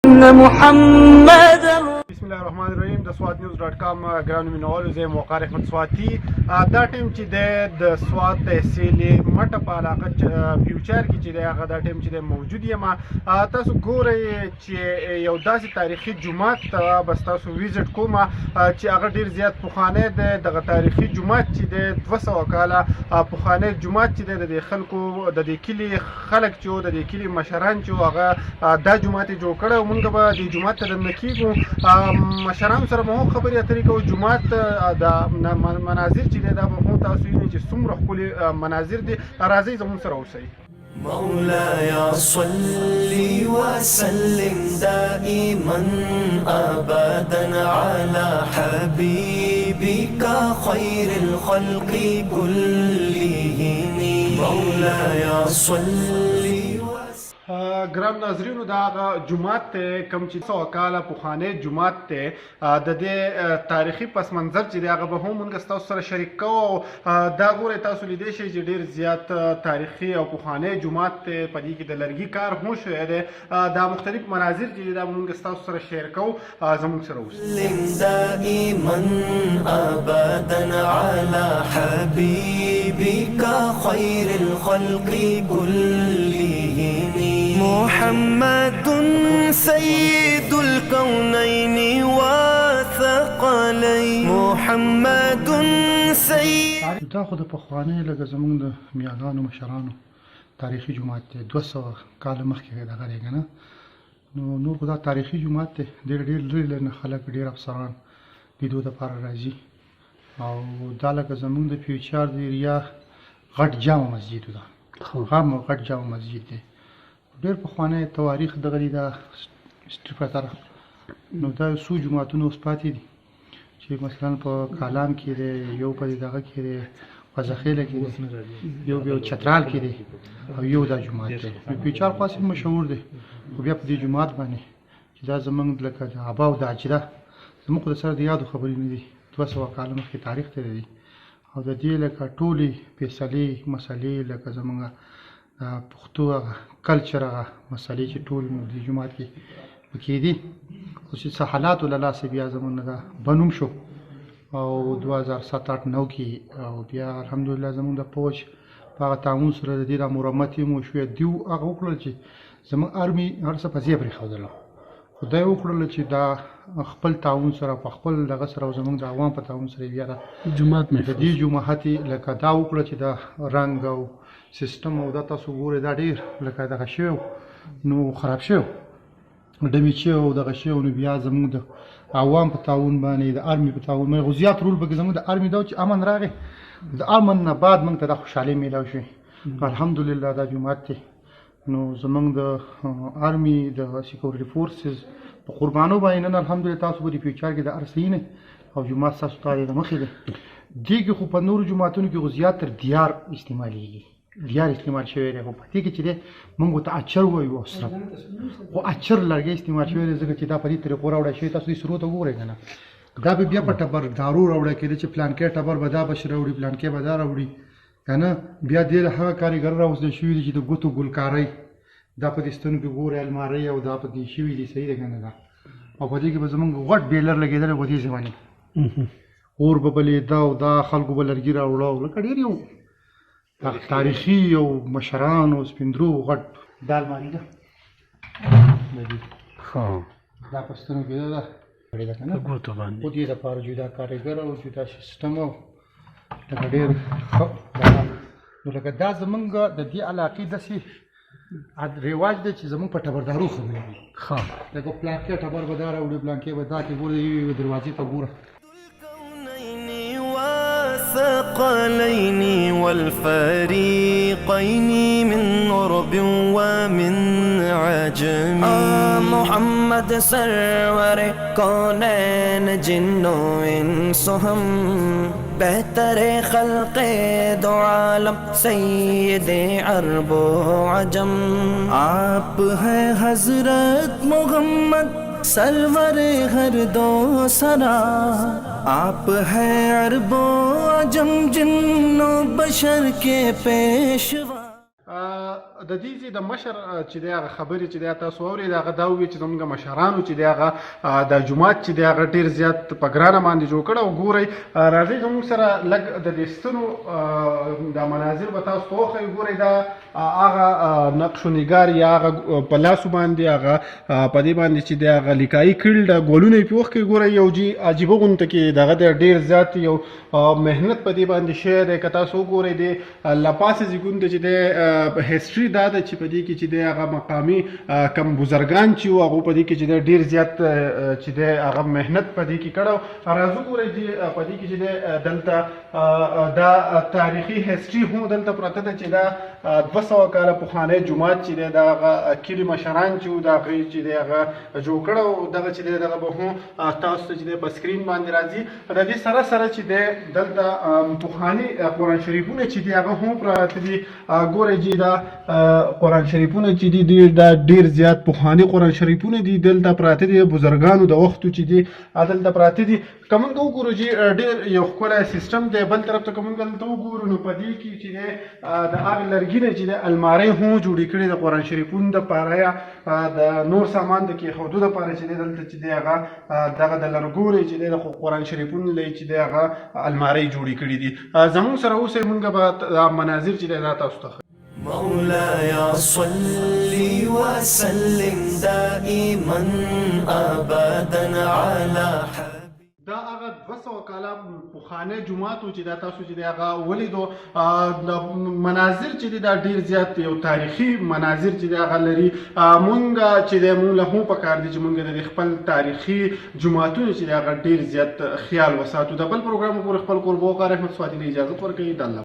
محمد بسم الله الرحمن الرحیم د سواد نیوز ډاټ کام ګرانو مینوالو زه موقع احمد سواتی دا ټیم چې د سواد تحصیل مټه په علاقه فیوچر کې چې هغه دا ټیم چې موجود یم تاسو ګورئ چې یو داسې تاریخي جومات ته بس تاسو ویزټ کوم چې هغه ډیر زیات پخوانی دی دغه تاریخي جومات چې دی 200 کاله پخوانی جومات چې دی د خلکو د دې کلي خلک چې د دې کلي مشران چې هغه دا جومات جوړ کړی او موږ به دې جومات ته دننه کېږو مشرانو سره به هم خبرې اترې کوو جومات د مناظر چې دی دا به هم تاسو وینئ چې څومره ښکلي مناظر دي راځئ زموږ سره اوسئ مولاي صل وسلم دائما ابدا على حبيبك خير الخلق كلهم مولاي صل ګران ناظرینو دا هغه جومات ته کوم چې 100 کاله پخوانی جومات ته د دې تاریخي پس منظر چې دی هغه به هم موږ ستاسو سره شریک کوو دا ګورئ تاسو لیدی شئ چې ډېر زیات تاریخي او پخوانی جومات ته په دې کې د لرګي کار هم شوی دی دا مختلف مناظر چې دی دا موږ ستاسو سره شیر کوو زموږ سره اوسئ دائما ابدا على حبيبك خير الخلق كلهم محمد سيد الكونين وثقلين محمد سيد دا خو د پخوانی لکه زموږ د میاګانو مشرانو تاریخي جومات دی 200 کاله مخکې دغه دی که نه نو خو دا تاریخي جومات دی ډېر لرې نه خلک ډېر افسران لیدو دپاره راځي او دا لکه زموږ د فیوچر د ایریا غټ جامع مسجد ده غټ جامع مسجد دی ډېر پخوانی تواریخ دغه دی دا سټریپټر نو دا څو جوماتونه اوس پاتې دي چې مثلا په کالام کې دی یو په دغه کې دی غزخیله کې دی یو چترال کې دی او یو دا جومات دی فیوچر خاص مشهور دی خو بیا په دې جومات باندې چې دا زموږ لکه د آبا او د اجده زموږ خو د سره د یادو خبرې نه دي 200 کاله مخکې تاریخ ته دی او د دې لکه ټولې فیصلې مسلې لکه زموږ پښتو هغه کلچر هغه مسلې چې ټول د جومات کې پکې دي خو چې څه حالاتو له لاسه بیا زموږ نه دا بنوم شو او 2007-8-9 کې او بیا الحمدلله زموږ د پوج په هغه تعاون سره د دې د مرمت یې مو شوی دیو هغه وکړل چې زموږ آرمي هر څه په ځای پرېښودله خدای وکړل چې دا خپل تعاون سره په خپل دغه سره زموږ د عوام په تعاون سره بیا د جومات د دې جومات لکه دا وکړه چې دا رنګ او سیستم او دا تاسو ګورئ دا ډېر لکه دغه شوی نو خراب شوی ډمې شوی او دغه شوی نو بیا زموږ د عوام په تعاون باندې د آرمي په تعاون باندې خو زیات رول پکې زموږ د آرمي دا چې امن راغی د امن نه بعد موږ ته د خوشحالۍ میلاو شوی الحمدلله دا جومات دی نو زموږ د آرمي د سیکورټي فورسز په قربانو باندې نن الحمدلله تاسو په دې فیوچر کې د ارسي نه او جومات ستاسو ته د مخې دی دې کې خو په نورو جوماتونو کې خو زیاتر دیار استعمالېږي دیار استعمال شوی دی خو په دې کې چې دی موږ ورته اچر وایو او سرب خو اچر لرګی استعمال شوی دی ځکه چې دا په دې طریقو راوړی شوی تاسو دې سرو ته وګورئ که نه دا به بیا په ټبر دارو راوړی کېده چې پلانکې ټبر به دا بش راوړي پلانکې به دا راوړي که نه بیا دې له هغه کارګر راوستل شوي دي چې د ګوتو ګلکارۍ دا په دې ستنو کې ګورئ المارۍ او دا په دې شوي دي صحیح دی که نه دا او په دې کې به زموږ غټ بیلر لګېدلی په دې ځای باندې اور به بلېده او دا خلکو به لرګي راوړه او لکه ډېر یو تاریخي او مشرانو سپین درو غټ دا المارۍ ده دا په ستنو کې ده دا که نه خو دې دپاره جدا کارګر او جدا سیستم او لکه ډېر ښه نو لکه دا زموږ د دې علاقې داسې رواج دی چې زموږ په ټبردارو خبرې وي لکه پلانکې ټبر به دا راوړي پلانکې به دا کې ګوره یوې دروازې ته ګوره الثقلين والفريقين من غرب ومن عجم محمد سرور کونین جن و انس ہم بہتر خلق دو عالم سید عرب و عجم آپ ہیں حضرت محمد سرور ہر دو سرا آپ ہیں عرب و عجم جن و بشر کے پیشوا د دې چې د مشر چې دی هغه خبرې چې دی تاسو اورئ هغه دا وویل چې زموږ مشرانو چې دی هغه د جومات چې دی هغه ډېر زیات په ګرانه باندې جوړ کړی او ګورئ راځئ زموږ سره لږ د دې ستنو دا مناظر به تاسو ته وښیو. ګورئ دا هغه نقش و نگار یا هغه په لاسو باندې هغه په دې باندې چې دی هغه لیکایي کړي د ګولونه یې پې وښکئ. ګورئ یو عجیبه غونته کې دغه دی ډېر زیات یو محنت په دې باندې شوی دی. که تاسو وګورئ د لپاسې زیږون ته چې دی هسټري دا ده چې په دې کې چې دی هغه مقامي کم بزرګان چې وو هغو په دې کې چې دی ډېر زیات چې دی هغه محنت په دې کې کړی. راځو ګورئ په دې کې چې دی دلته دا تاریخي هسټري هم دلته پرته ده چې دا 200 کاله پخوانی جومات چې دی د هغه کلي مشران چې وو د هغې چې دی هغه جوړ کړی او دغه چې دی دغه به هم تاسو ته چې دی په سکرین باندې راځي. د دې سره سره چې دی دلته پخواني قرآن شریفونه چې دي هغه هم پراته دي. ګورئ چې دا قرآن شریفونه چې دي دا ډېر زیات پخواني قرآن شریفونه دي دلته پراته دي. بزرګانو د وختو چې دي دلته پراته دي. که موږ وګورو چې ډېر یو ښکلی سیسټم دی. بل طرف ته که موږ دلته وګورو نو په دې کې چې دی د هغې لرګي نه چې دی المارۍ هم جوړې کړي د قرآن شریفونو دپاره یا د نور سامان د کېښودو دپاره چې دی دلته چې دی هغه دغه د لرګورې چې دی د قرآن شریفونو له چې دی هغه المارۍ جوړې کړي دي. زموږ سره اوسئ موږ به مناظر چې دی دا تاسو ته مولاي صل وسلم دائما ابدا على دا هغه 200 کاله پخوانی جومات و چې دا تاسو چې دی هغه ولیدو. د مناظر چې دی دا ډېر زیات یو تاریخي مناظر چې دی هغه لري. مونږ چې دی مونږ له هم پکار دي چې مونږ د خپل تاریخي جوماتونو چې دی هغه ډېر زیات خیال وساتو. د بل پروګرام پورې خپل کوربه وقار احمد سواتي ته اجازه ورکوي. د الله